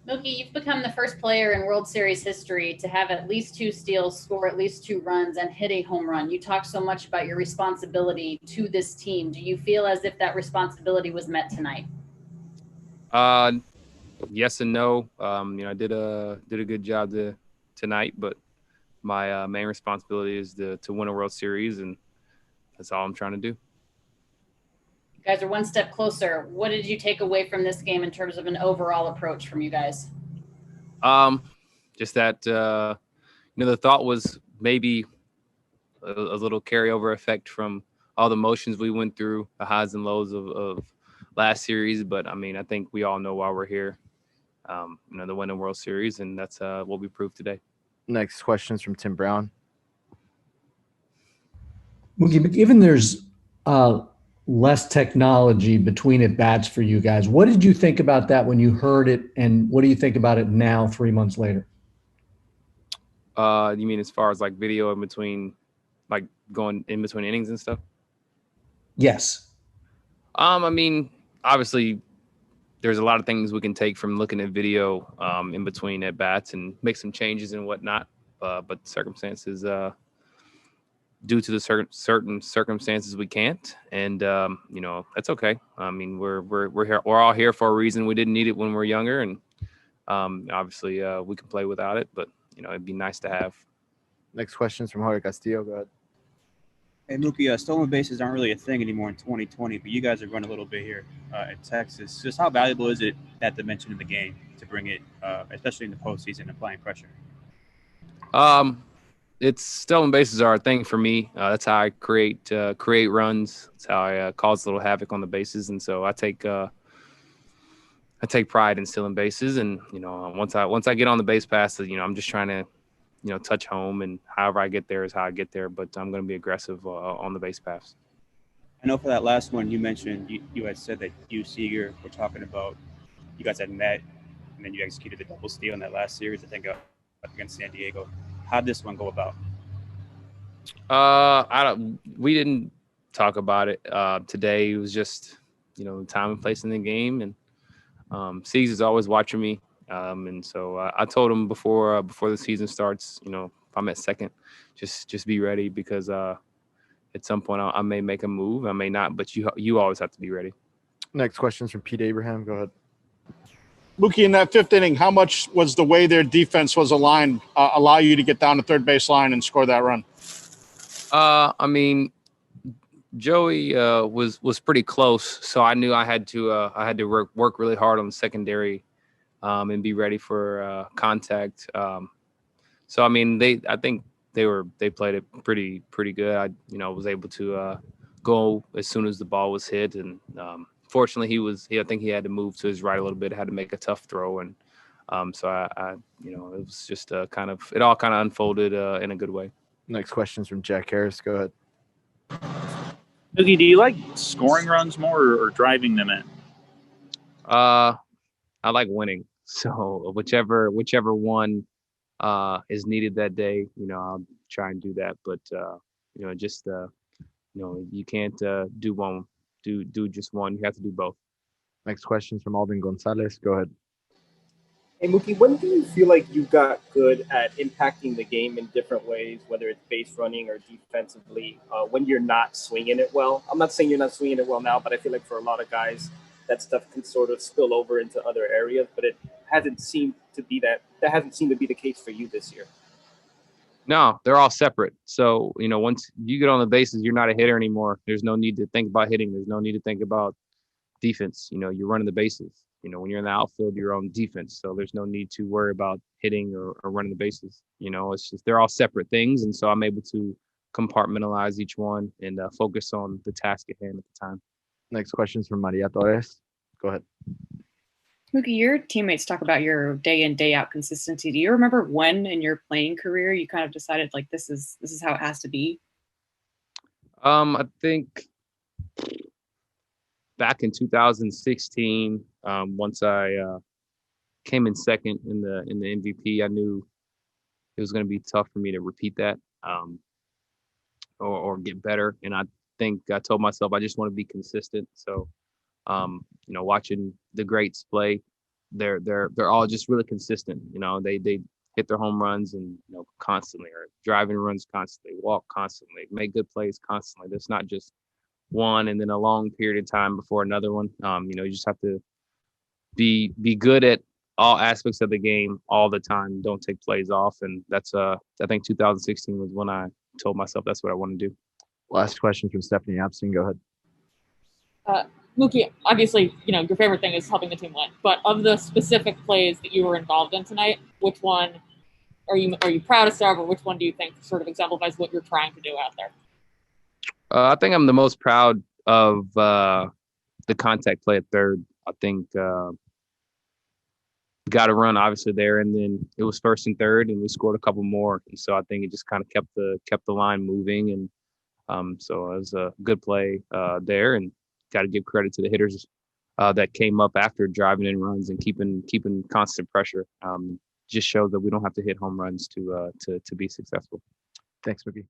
Mookie, you've become the first player in World Series history to have at least two steals, score at least two runs, and hit a home run. You talk so much about your responsibility to this team. Do you feel as if that responsibility was met tonight? Uh, yes and no. I did a good job tonight, but my main responsibility is to win a World Series, and that's all I'm trying to do. You guys are one step closer. What did you take away from this game in terms of an overall approach from you guys? Um, just that the thought was maybe a little carryover effect from all the motions we went through, the highs and lows of last series. But I mean, I think we all know why we're here. The winning World Series, and that's what we proved today. Next question is from Tim Brown. Mookie, given there's less technology between at bats for you guys, what did you think about that when you heard it, and what do you think about it now, 3 months later? You mean as far as like video in between, like going in between innings and stuff? Yes. I mean, obviously, there's a lot of things we can take from looking at video in between at bats and make some changes and whatnot. But circumstances, due to the certain circumstances, we can't, and that's okay. I mean, we're here. We're all here for a reason. We didn't need it when we were younger, and obviously we can play without it. But it'd be nice to have. Next question is from Jorge Castillo. Go ahead. Hey, Mookie, stolen bases aren't really a thing anymore in 2020, but you guys are running a little bit here in Texas. Just how valuable is it, that dimension of the game, to bring it, especially in the postseason, applying pressure? It's stolen bases are a thing for me. That's how I create runs. That's how I cause a little havoc on the bases, and so I take pride in stealing bases. And once I get on the base pass, I'm just trying to touch home, and however I get there is how I get there. But I'm going to be aggressive on the base pass. I know for that last one you mentioned, you had said that you, Seager, were talking about you guys had met, and then you executed the double steal in that last series, I think, against San Diego. How'd this one go about? We didn't talk about it today. It was just the time and place in the game, and Siegs is always watching me. And so I told him before the season starts, if I'm at second, just be ready, because at some point I may make a move, I may not, but you always have to be ready. Next question is from Pete Abraham. Go ahead. Mookie, in that fifth inning, how much was the way their defense was aligned allow you to get down the third base line and score that run? I mean, Joey was pretty close, so I knew I had to work really hard on the secondary. And be ready for contact. So I mean, I think they played it pretty good. I was able to go as soon as the ball was hit, and fortunately I think he had to move to his right a little bit, had to make a tough throw, and so I it was just it all kind of unfolded in a good way. Next question is from Jack Harris. Go ahead. Mookie, do you like scoring runs more or driving them in? I like winning, so whichever one is needed that day, I'll try and do that. But you can't do just one. You have to do both. Next question is from Alden Gonzalez. Go ahead. Hey, Mookie, when do you feel like you got good at impacting the game in different ways, whether it's base running or defensively, when you're not swinging it well? I'm not saying you're not swinging it well now, but I feel like for a lot of guys, that stuff can sort of spill over into other areas, but it hasn't seemed to be that hasn't seemed to be the case for you this year. No, they're all separate. So, once you get on the bases, you're not a hitter anymore. There's no need to think about hitting. There's no need to think about defense. You're running the bases. When you're in the outfield, you're on defense. So there's no need to worry about hitting or running the bases. It's just they're all separate things. And so I'm able to compartmentalize each one and focus on the task at hand at the time. Next question is from Maria Torres. Go ahead. Mookie, your teammates talk about your day in, day out consistency. Do you remember when in your playing career you kind of decided like this is how it has to be? I think back in 2016, once I came in second in the MVP, I knew it was going to be tough for me to repeat that or get better. And I think I told myself I just want to be consistent. So, watching the greats play, they're all just really consistent. They hit their home runs and constantly, or driving runs constantly, walk constantly, make good plays constantly. There's not just one and then a long period of time before another one. You just have to be good at all aspects of the game all the time. Don't take plays off, and that's I think 2016 was when I told myself that's what I want to do. Last question from Stephanie Apstein. Go ahead. Mookie, obviously, your favorite thing is helping the team win. But of the specific plays that you were involved in tonight, which one are you proudest of, or which one do you think sort of exemplifies what you're trying to do out there? I think I'm the most proud of the contact play at third. I think got a run obviously there, and then it was first and third, and we scored a couple more. And so I think it just kind of kept the line moving, and so it was a good play there. And got to give credit to the hitters that came up after driving in runs and keeping constant pressure. Just shows that we don't have to hit home runs to be successful. Thanks, Mookie.